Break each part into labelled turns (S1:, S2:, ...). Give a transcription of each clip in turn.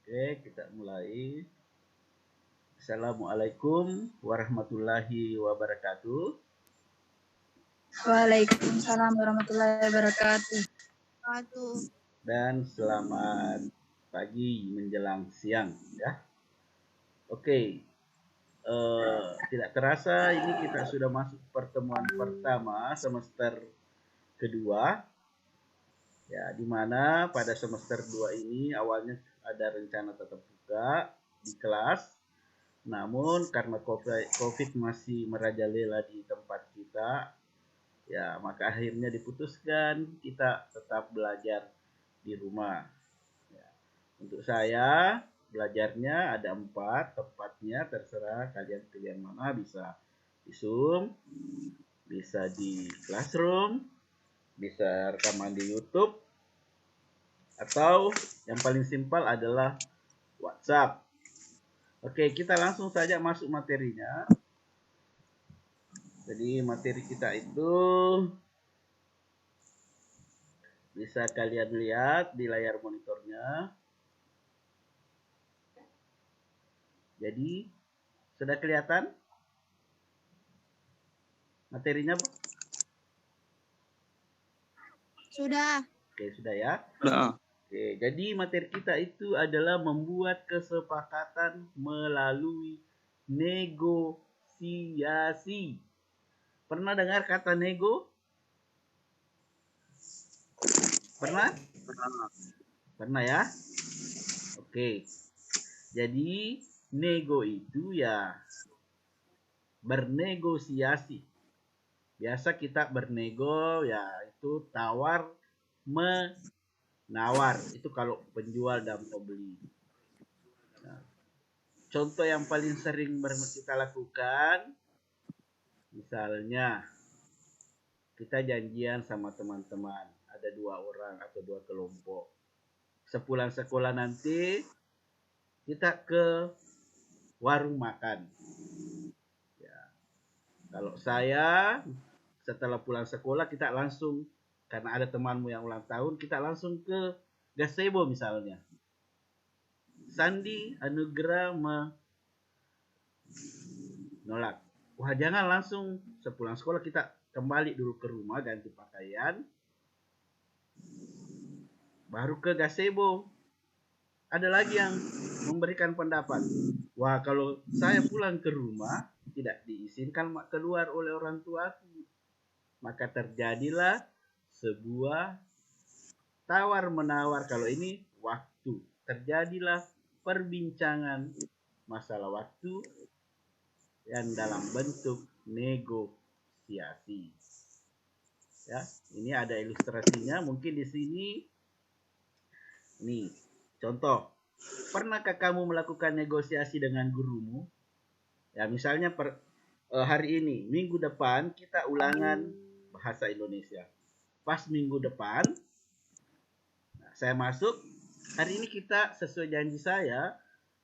S1: Oke, kita mulai. Assalamualaikum warahmatullahi wabarakatuh.
S2: Waalaikumsalam warahmatullahi wabarakatuh.
S1: Dan selamat pagi menjelang siang ya. Oke, tidak terasa ini kita sudah masuk pertemuan pertama semester kedua. Ya, di mana pada semester 2 ini awalnya ada rencana tetap buka di kelas. Namun karena COVID masih merajalela di tempat kita, ya maka akhirnya diputuskan kita tetap belajar di rumah. Ya. Untuk saya belajarnya ada 4 tempatnya, terserah kalian pilih yang mana, bisa di Zoom, bisa di Classroom, bisa rekaman di YouTube, atau yang paling simpel adalah WhatsApp. Oke, kita langsung saja masuk materinya. Jadi materi kita itu bisa kalian lihat di layar monitornya. Jadi sudah kelihatan materinya?
S2: Sudah.
S1: Oke, sudah ya.
S3: Sudah.
S1: Oke, jadi materi kita itu adalah membuat kesepakatan melalui negosiasi. Pernah dengar kata nego? Pernah? Pernah ya? Oke. Jadi nego itu ya bernegosiasi. Biasa kita bernego ya itu tawar menawar. Itu kalau penjual dan pembeli. Nah, contoh yang paling sering kita lakukan, misalnya kita janjian sama teman-teman, ada 2 orang atau 2 kelompok. Sepulang sekolah nanti kita ke warung makan. Ya. Kalau saya setelah pulang sekolah kita langsung, karena ada temanmu yang ulang tahun, kita langsung ke gazebo misalnya. Sandi Anugrah menolak. Wah, jangan langsung sepulang sekolah, kita kembali dulu ke rumah, ganti pakaian, baru ke gazebo. Ada lagi yang memberikan pendapat. Wah, kalau saya pulang ke rumah tidak diizinkan keluar oleh orang tuaku. Maka terjadilah sebuah tawar-menawar. Kalau ini waktu. Terjadilah perbincangan masalah waktu yang dalam bentuk negosiasi. Ya, ini ada ilustrasinya. Mungkin di sini. Nih, contoh. Pernahkah kamu melakukan negosiasi dengan gurumu? Ya, misalnya hari ini, minggu depan kita ulangan bahasa Indonesia. Pas minggu depan, saya masuk. Hari ini kita sesuai janji saya,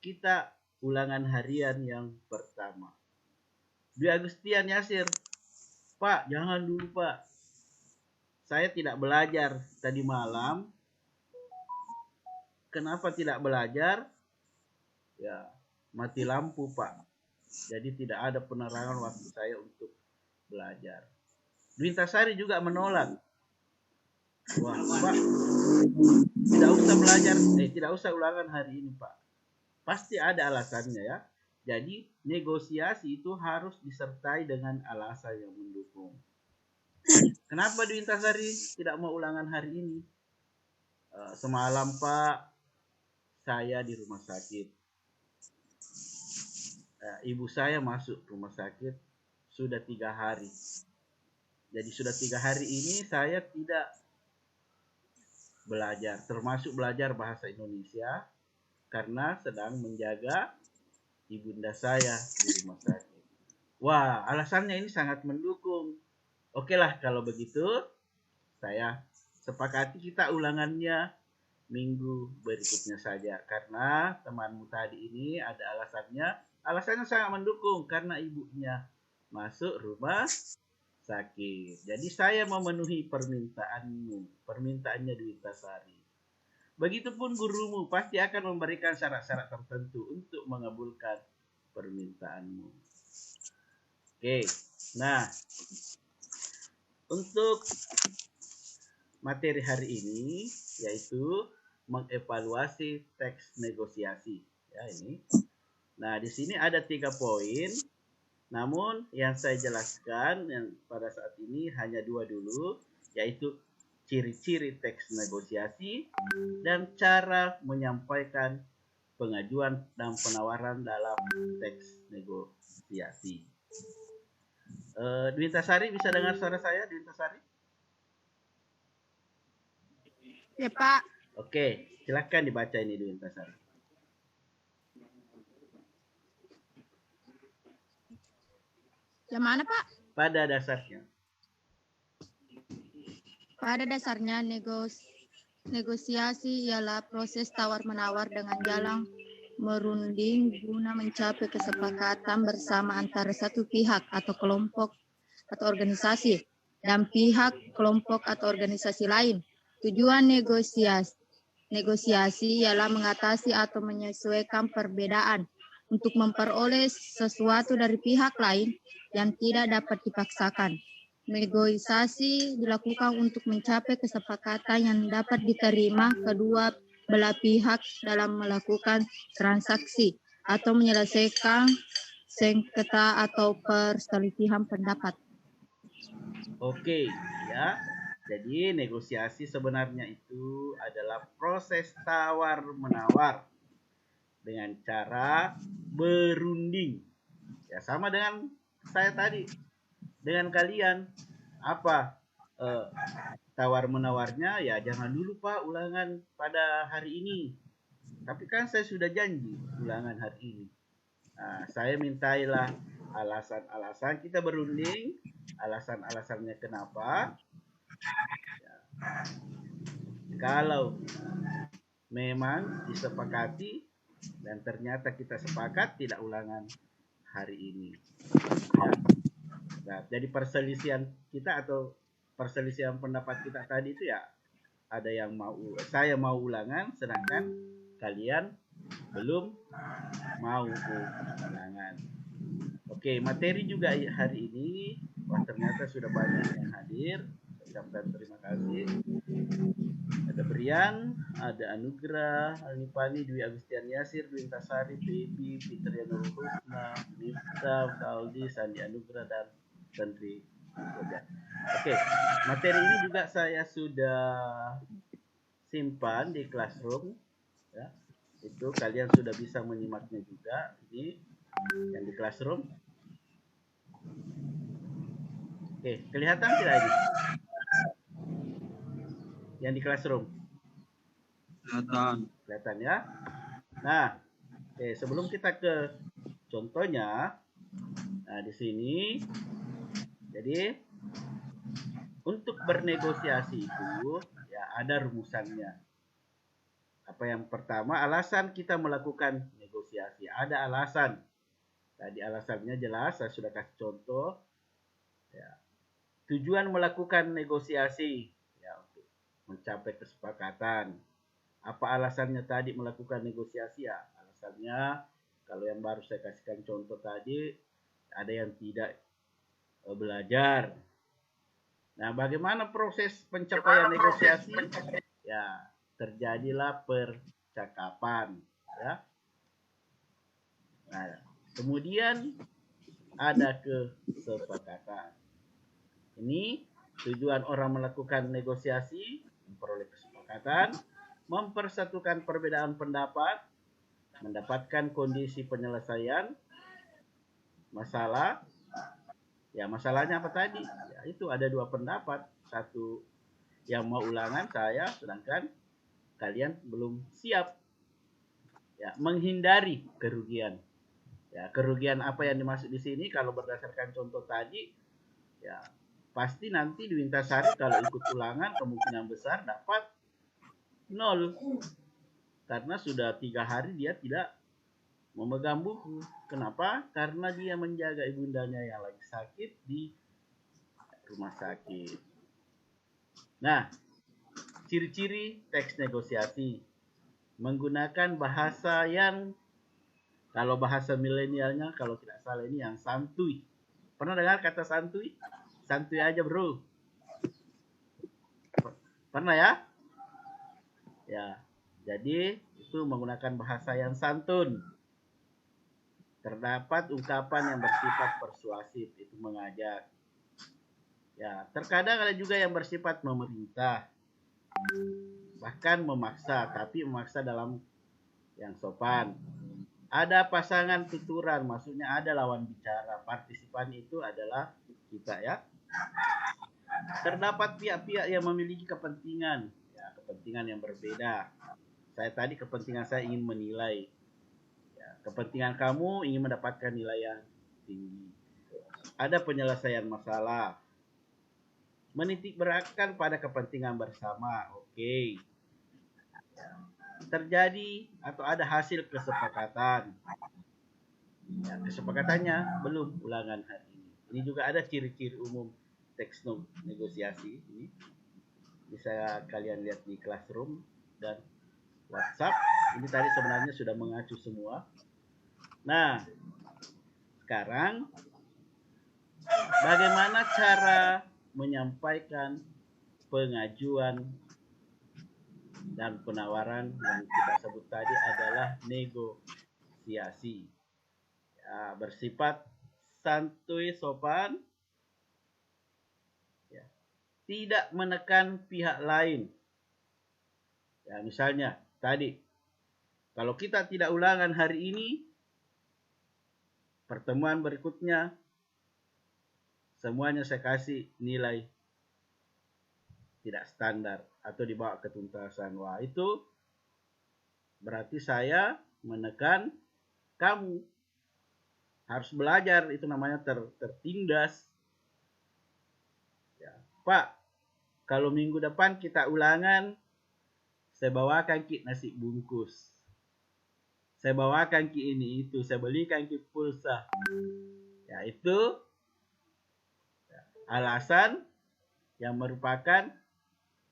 S1: kita ulangan harian yang pertama. Dwi Agustian Yasir, Pak, jangan dulu Pak. Saya tidak belajar tadi malam. Kenapa tidak belajar? Ya, mati lampu Pak. Jadi tidak ada penerangan waktu saya untuk belajar. Dwintasari juga menolak. Wah, Pak, tidak usah belajar, tidak usah ulangan hari ini Pak. Pasti ada alasannya ya. Jadi negosiasi itu harus disertai dengan alasan yang mendukung. Kenapa Dwintasari tidak mau ulangan hari ini? Semalam Pak, saya di rumah sakit. Ibu saya masuk rumah sakit sudah 3 hari. Jadi sudah 3 hari ini saya tidak belajar, termasuk belajar bahasa Indonesia, karena sedang menjaga ibunda saya di rumah sakit. Wah, alasannya ini sangat mendukung. Oke lah kalau begitu, saya sepakati kita ulangannya minggu berikutnya saja. Karena temanmu tadi ini ada alasannya sangat mendukung karena ibunya masuk rumah sakit. Jadi saya memenuhi permintaannya Dwintasari. Begitupun gurumu pasti akan memberikan syarat-syarat tertentu untuk mengabulkan permintaanmu. Oke, nah untuk materi hari ini yaitu mengevaluasi teks negosiasi. Ya ini. Nah di sini ada 3 poin. Namun yang saya jelaskan yang pada saat ini hanya 2 dulu, yaitu ciri-ciri teks negosiasi dan cara menyampaikan pengajuan dan penawaran dalam teks negosiasi. Dwi Intasari bisa dengar suara saya, Dwi Intasari?
S2: Ya, Pak.
S1: Oke, silakan dibaca ini Dwi Intasari.
S2: Yang mana, Pak?
S1: Pada dasarnya.
S2: Pada dasarnya negosiasi ialah proses tawar-menawar dengan jalan merunding guna mencapai kesepakatan bersama antara satu pihak atau kelompok atau organisasi dan pihak kelompok atau organisasi lain. Tujuan negosiasi ialah mengatasi atau menyesuaikan perbedaan untuk memperoleh sesuatu dari pihak lain yang tidak dapat dipaksakan. Negosiasi dilakukan untuk mencapai kesepakatan yang dapat diterima kedua belah pihak dalam melakukan transaksi atau menyelesaikan sengketa atau perselisihan pendapat.
S1: Oke, ya. Jadi negosiasi sebenarnya itu adalah proses tawar-menawar dengan cara berunding. Ya sama dengan saya tadi, dengan kalian. Apa tawar-menawarnya? Ya jangan dulu Pak ulangan pada hari ini. Tapi kan saya sudah janji ulangan hari ini. Nah, saya mintailah alasan-alasan, kita berunding, alasan-alasannya kenapa. Ya. Kalau memang disepakati dan ternyata kita sepakat tidak ulangan hari ini. Ya. Nah, jadi perselisihan kita atau perselisihan pendapat kita tadi itu ya ada yang saya mau ulangan sedangkan kalian belum mau ulangan. Oke, materi juga hari ini. Wah, ternyata sudah banyak yang hadir. Saya ucapkan terima kasih. Ada Brian, ada Anugrah, Alnipani, Dwi Agustian Yasir, Dwi Intasari, Baby, Fitria Nurul Husna, Miftah, Kaldi, Sandi Anugrah, dan Sandri Bojan. Oke, materi ini juga saya sudah simpan di Classroom. Ya. Itu kalian sudah bisa menyimaknya juga di yang di Classroom. Oke, kelihatan tidak ini? Yang di Classroom. Kelihatan ya. Nah, oke, sebelum kita ke contohnya, nah di sini, jadi untuk bernegosiasi itu ya ada rumusannya. Apa yang pertama, alasan kita melakukan negosiasi. Ada alasan. Tadi alasannya jelas, saya sudah kasih contoh. Ya. Tujuan melakukan negosiasi ya untuk mencapai kesepakatan. Apa alasannya tadi melakukan negosiasi ya? Alasannya kalau yang baru saya kasihkan contoh tadi ada yang tidak belajar. Nah, bagaimana proses pencapaian negosiasi? Ya, terjadilah percakapan ya. Nah, kemudian ada kesepakatan. Ini tujuan orang melakukan negosiasi, memperoleh kesepakatan, mempersatukan perbedaan pendapat, mendapatkan kondisi penyelesaian masalah. Ya, masalahnya apa tadi? Ya, itu ada 2 pendapat. Satu yang mau ulangan saya, sedangkan kalian belum siap. Ya, menghindari kerugian. Ya, kerugian apa yang dimaksud di sini kalau berdasarkan contoh tadi? Ya, pasti nanti Dwi Intasari kalau ikut ulangan kemungkinan besar dapat 0. Karena sudah 3 hari dia tidak memegang buku. Kenapa? Karena dia menjaga ibundanya yang lagi sakit di rumah sakit. Nah, ciri-ciri teks negosiasi. menggunakan bahasa yang, kalau bahasa milenialnya kalau tidak salah ini yang santuy. Pernah dengar kata santuy? Santuy aja bro. Pernah ya? Ya. Jadi itu menggunakan bahasa yang santun. Terdapat ungkapan yang bersifat persuasif, itu mengajak. Ya, terkadang ada juga yang bersifat memerintah, bahkan memaksa, tapi memaksa dalam yang sopan. Ada pasangan tuturan, maksudnya ada lawan bicara. Partisipan itu adalah kita ya. Terdapat pihak-pihak yang memiliki kepentingan, ya, kepentingan yang berbeda. Saya tadi kepentingan saya ingin menilai, ya, kepentingan kamu ingin mendapatkan nilai yang tinggi. Ada penyelesaian masalah, menitik beratkan pada kepentingan bersama. Oke. Terjadi atau ada hasil kesepakatan. Ya, kesepakatannya belum ulangan hari ini. Ini juga ada ciri-ciri umum teks negosiasi ini. Bisa kalian lihat di Classroom dan WhatsApp. Ini tadi sebenarnya sudah mengacu semua. Nah, sekarang bagaimana cara menyampaikan pengajuan dan penawaran yang kita sebut tadi adalah negosiasi. Ya, bersifat santuy, sopan, ya, tidak menekan pihak lain. Ya, misalnya tadi, kalau kita tidak ulangan hari ini, pertemuan berikutnya semuanya saya kasih nilai tidak standar atau dibawa ke tuntasan. Wah, itu berarti saya menekan kamu harus belajar, itu namanya tertindas. Ya, Pak, kalau minggu depan kita ulangan, saya bawakan ki nasi bungkus. Saya bawakan ki ini itu, saya belikan ki pulsa. Ya, itu alasan yang merupakan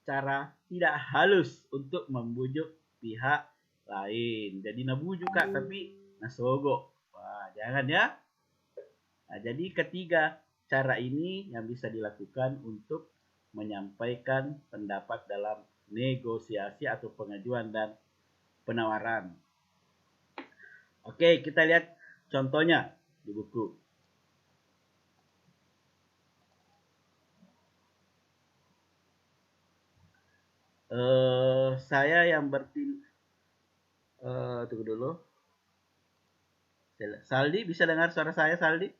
S1: cara tidak halus untuk membujuk pihak lain. Jadi nabujuk kak, tapi nasogok. Wah, jangan ya. Nah, jadi ketiga cara ini yang bisa dilakukan untuk menyampaikan pendapat dalam negosiasi atau pengajuan dan penawaran. Oke, kita lihat contohnya di buku. Saya yang tunggu dulu. Saldi, bisa dengar suara saya, Saldi?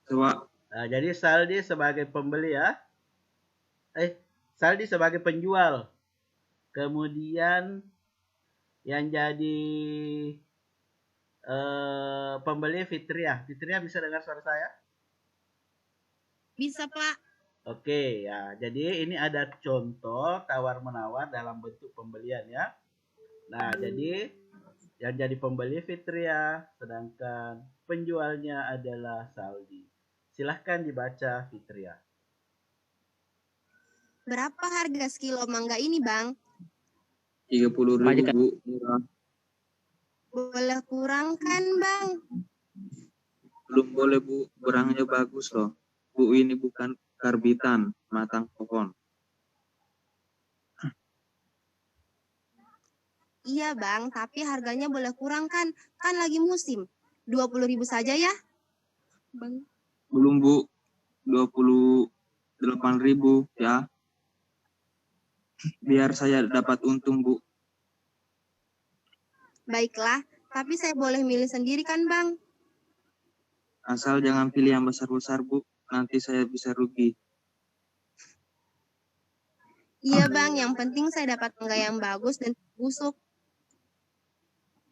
S3: Coba.
S1: Nah, jadi Saldi sebagai pembeli ya. Saldi sebagai penjual. Kemudian yang jadi pembeli Fitria. Fitria bisa dengar suara saya?
S2: Bisa, Pak.
S1: Oke, ya. Jadi ini ada contoh tawar-menawar dalam bentuk pembelian ya. Nah, jadi yang jadi pembeli Fitria, sedangkan penjualnya adalah Saldi. Silahkan dibaca, Fitria.
S4: Berapa harga sekilo mangga ini, Bang?
S3: 30.000, Bu. Murah.
S4: Boleh kurang kan, Bang?
S3: Belum boleh, Bu. Barangnya bagus loh. Bu, ini bukan karbitan, matang pohon.
S4: Iya, Bang, tapi harganya boleh kurang kan? Kan lagi musim. 20.000 saja ya, Bang.
S3: Belum, Bu. 28.000 ya. Biar saya dapat untung, Bu.
S4: Baiklah, tapi saya boleh milih sendiri kan, Bang?
S3: Asal jangan pilih yang besar-besar, Bu. Nanti saya bisa rugi.
S4: Iya, Bang, yang penting saya dapat mangga yang bagus dan busuk.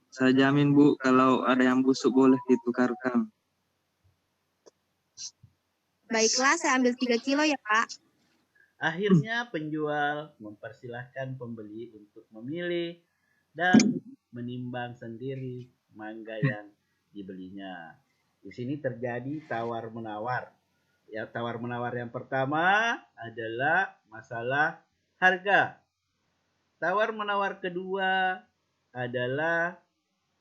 S3: Saya jamin, Bu, kalau ada yang busuk boleh ditukarkan.
S4: Baiklah, saya ambil 3 kilo ya, Pak.
S1: Akhirnya penjual mempersilahkan pembeli untuk memilih dan menimbang sendiri mangga yang dibelinya. Di sini terjadi tawar-menawar. Ya, tawar-menawar yang pertama adalah masalah harga. Tawar-menawar kedua adalah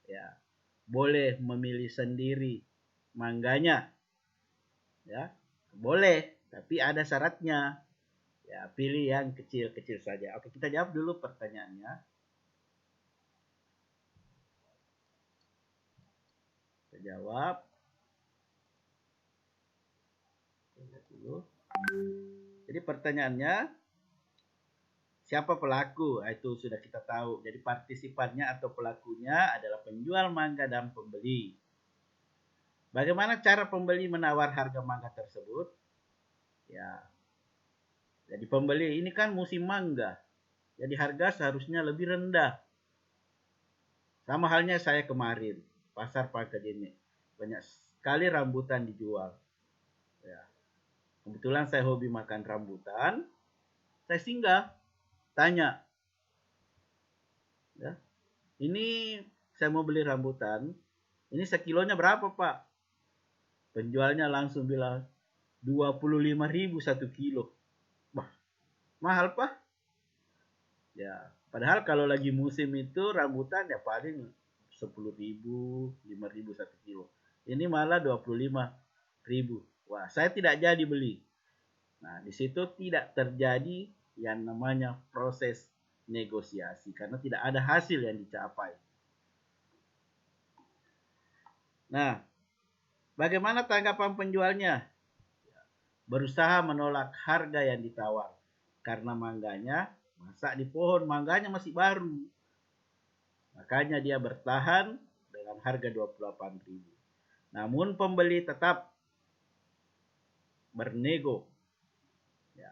S1: ya boleh memilih sendiri mangganya. Ya, boleh, tapi ada syaratnya. Ya, pilih yang kecil-kecil saja. Oke, kita jawab dulu pertanyaannya. Kita jawab. Jadi pertanyaannya, siapa pelaku? Itu sudah kita tahu. Jadi partisipannya atau pelakunya adalah penjual mangga dan pembeli. Bagaimana cara pembeli menawar harga mangga tersebut? Ya, jadi pembeli ini kan musim mangga. Jadi harga seharusnya lebih rendah. Sama halnya saya kemarin, pasar Pangkadene. Banyak sekali rambutan dijual. Ya. Kebetulan saya hobi makan rambutan. Saya singgah, tanya. Ya, ini saya mau beli rambutan. Ini sekilonya berapa, Pak? Penjualnya langsung bilang 25.000 1 kilo. Wah, mahal, Pak. Ya, padahal kalau lagi musim itu rambutan ya paling 10.000, 5.000 1 kilo. Ini malah 25.000. Wah, saya tidak jadi beli. Nah, di situ tidak terjadi yang namanya proses negosiasi karena tidak ada hasil yang dicapai. Nah, bagaimana tanggapan penjualnya? Berusaha menolak harga yang ditawar karena mangganya masak di pohon, mangganya masih baru. Makanya dia bertahan dengan harga 28.000. Namun pembeli tetap bernego. Ya.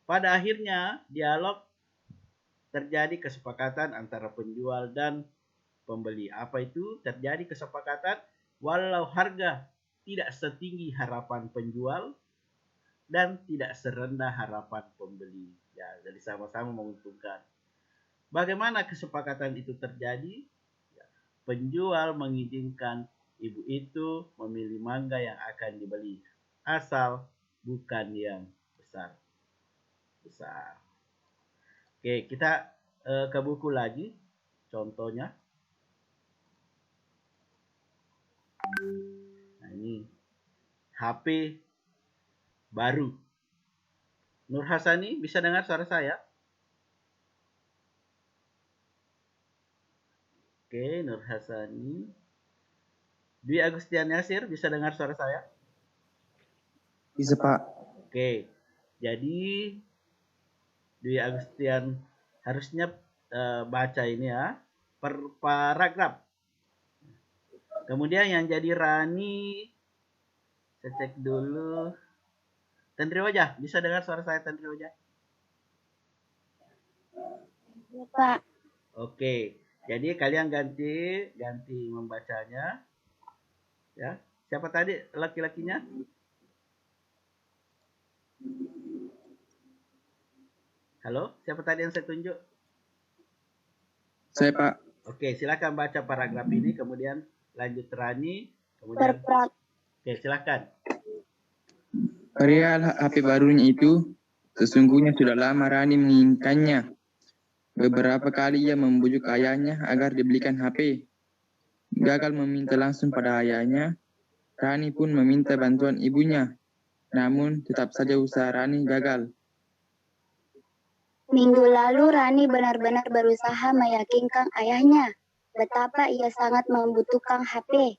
S1: Pada akhirnya dialog terjadi kesepakatan antara penjual dan pembeli. Apa itu? Terjadi kesepakatan walau harga tidak setinggi harapan penjual dan tidak serendah harapan pembeli. Ya, jadi sama-sama menguntungkan. Bagaimana kesepakatan itu terjadi? Ya, penjual mengizinkan ibu itu memilih mangga yang akan dibeli, asal bukan yang besar. Oke, kita ke buku lagi. Contohnya. Nah, ini HP baru. Nur Hasani, bisa dengar suara saya? Oke, Nur Hasani. Dwi Agustian Yasir, bisa dengar suara saya?
S3: Bisa, Pak.
S1: Oke, jadi Dwi Agustian harusnya baca ini ya, per paragraf. Kemudian yang jadi Rani, saya cek dulu. Tentri Wajah, bisa dengar suara saya, Tentri Wajah?
S2: Ya, Pak.
S1: Oke, jadi kalian ganti membacanya. Ya, siapa tadi laki-lakinya? Halo, siapa tadi yang saya tunjuk?
S3: Saya, Pak.
S1: Oke, silakan baca paragraf ini, kemudian lanjut Rani, kemudian. Oke, silakan.
S3: Perihal HP barunya itu, sesungguhnya sudah lama Rani menginginkannya. Beberapa kali ia membujuk ayahnya agar dibelikan HP. Gagal meminta langsung pada ayahnya, Rani pun meminta bantuan ibunya. Namun tetap saja usaha Rani gagal.
S2: Minggu lalu Rani benar-benar berusaha meyakinkan ayahnya betapa ia sangat membutuhkan HP.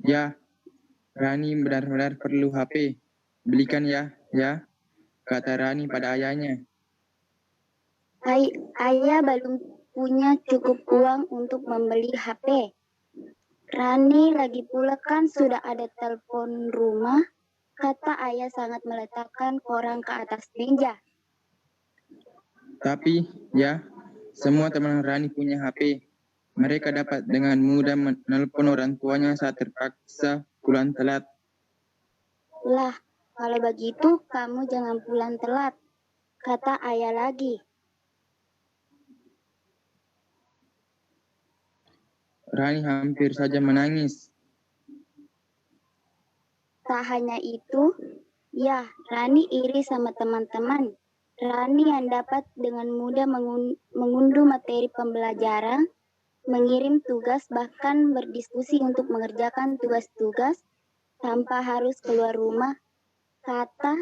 S3: Ya, Rani benar-benar perlu HP. Belikan ya, kata Rani pada ayahnya.
S2: Ayah belum punya cukup uang untuk membeli HP. Rani lagi pula kan sudah ada telepon rumah, kata ayah sangat meletakkan koran ke atas meja.
S3: Tapi, ya, semua teman Rani punya HP. Mereka dapat dengan mudah menelpon orang tuanya saat terpaksa pulang telat.
S2: Lah, kalau begitu kamu jangan pulang telat, kata ayah lagi.
S3: Rani hampir saja menangis.
S2: Tak hanya itu,
S5: Ya, Rani iri sama teman-teman. Rani yang dapat dengan mudah mengunduh materi pembelajaran, mengirim tugas, bahkan berdiskusi untuk mengerjakan tugas-tugas tanpa harus keluar rumah. Kata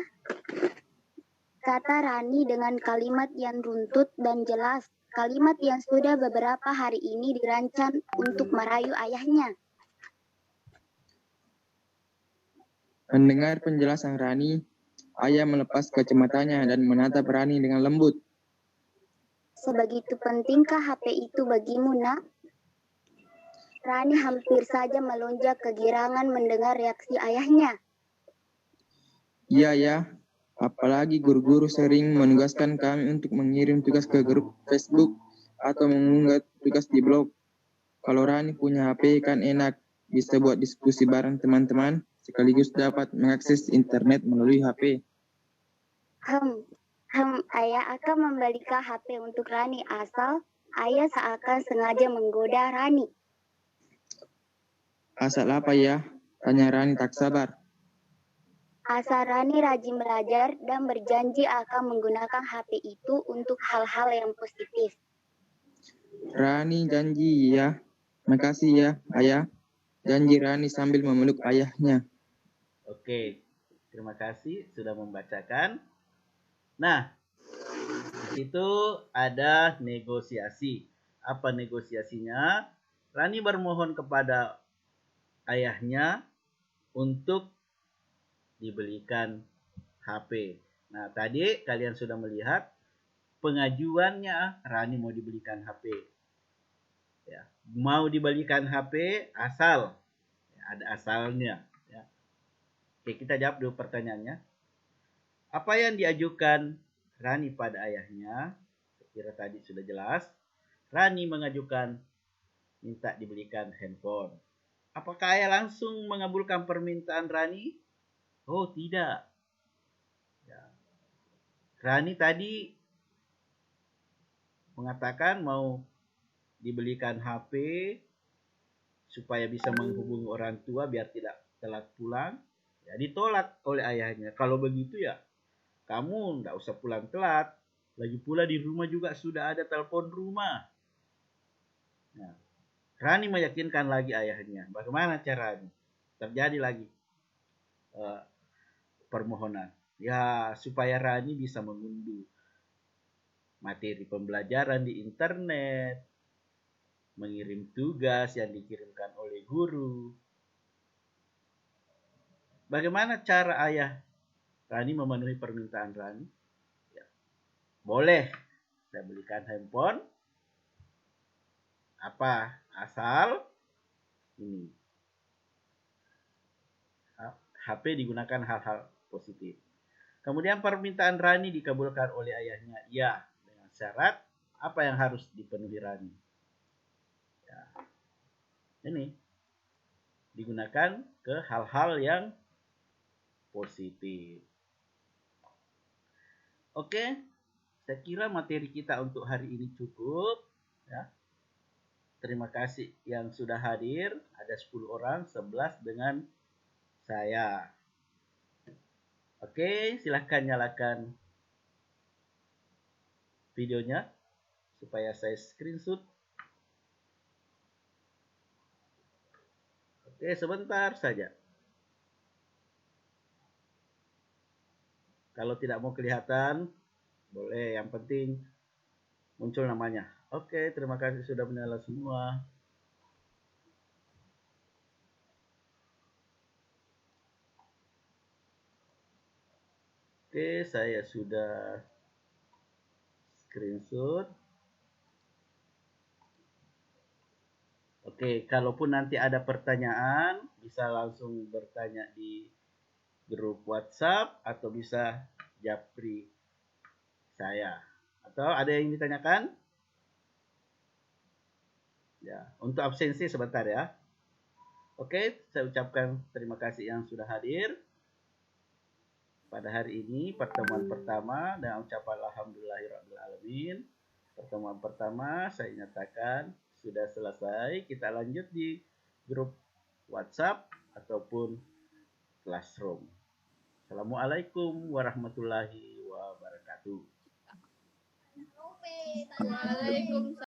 S5: Rani dengan kalimat yang runtut dan jelas. Kalimat yang sudah beberapa hari ini dirancang untuk merayu ayahnya.
S3: Mendengar penjelasan Rani, ayah melepas kacamatanya dan menatap Rani dengan lembut.
S5: Sebegitu pentingkah HP itu bagimu, nak? Rani hampir saja melonjak kegirangan mendengar reaksi ayahnya.
S3: Iya ya, apalagi guru-guru sering menugaskan kami untuk mengirim tugas ke grup Facebook atau mengunggah tugas di blog. Kalau Rani punya HP kan enak, bisa buat diskusi bareng teman-teman, sekaligus dapat mengakses internet melalui HP.
S5: Ayah akan membelikan HP untuk Rani asal ayah seakan sengaja menggoda Rani.
S3: Asal apa ya? Tanya Rani tak sabar.
S5: Asal Rani rajin belajar dan berjanji akan menggunakan HP itu untuk hal-hal yang positif.
S3: Rani janji ya. Makasih ya, ayah. Janji Rani sambil memeluk ayahnya.
S1: Oke, terima kasih sudah membacakan. Nah, di situ ada negosiasi. Apa negosiasinya? Rani bermohon kepada ayahnya untuk dibelikan HP. Nah, tadi kalian sudah melihat pengajuannya Rani mau dibelikan HP. Ya, mau dibelikan HP asal, ya, ada asalnya. Ya. Oke, kita jawab dulu pertanyaannya. Apa yang diajukan Rani pada ayahnya? Saya kira tadi sudah jelas. Rani mengajukan minta dibelikan handphone. Apakah ayah langsung mengabulkan permintaan Rani? Oh, tidak. Ya. Rani tadi mengatakan mau dibelikan HP supaya bisa menghubungi orang tua biar tidak telat pulang. Ya, ditolak oleh ayahnya. Kalau begitu ya, kamu nggak usah pulang telat. Lagi pula di rumah juga sudah ada telepon rumah. Nah, Rani meyakinkan lagi ayahnya. Bagaimana caranya? Terjadi lagi permohonan. Ya, supaya Rani bisa mengunduh materi pembelajaran di internet, mengirim tugas yang dikirimkan oleh guru. Bagaimana cara ayah Rani memenuhi permintaan Rani? Ya, boleh, saya belikan handphone. Apa? Asal ini HP digunakan hal-hal positif. Kemudian permintaan Rani dikabulkan oleh ayahnya. Ya, dengan syarat apa yang harus dipenuhi Rani? Ya, ini digunakan ke hal-hal yang positif. Oke, saya kira materi kita untuk hari ini cukup. Ya. Terima kasih yang sudah hadir. Ada 10 orang, 11 dengan saya. Oke, silahkan nyalakan videonya supaya saya screenshot. Oke, sebentar saja. Kalau tidak mau kelihatan, boleh. Yang penting muncul namanya. Oke, terima kasih sudah menyala semua. Oke, saya sudah screenshot. Oke, kalaupun nanti ada pertanyaan, bisa langsung bertanya di grup WhatsApp atau bisa japri saya. Atau ada yang ditanyakan? Ya, untuk absensi sebentar ya. Oke, saya ucapkan terima kasih yang sudah hadir pada hari ini, pertemuan pertama, dan ucapan alhamdulillahirrahmanirrahim. Pertemuan pertama saya nyatakan sudah selesai. Kita lanjut di grup WhatsApp ataupun Classroom. Assalamualaikum warahmatullahi wabarakatuh.
S2: Waalaikumsalam.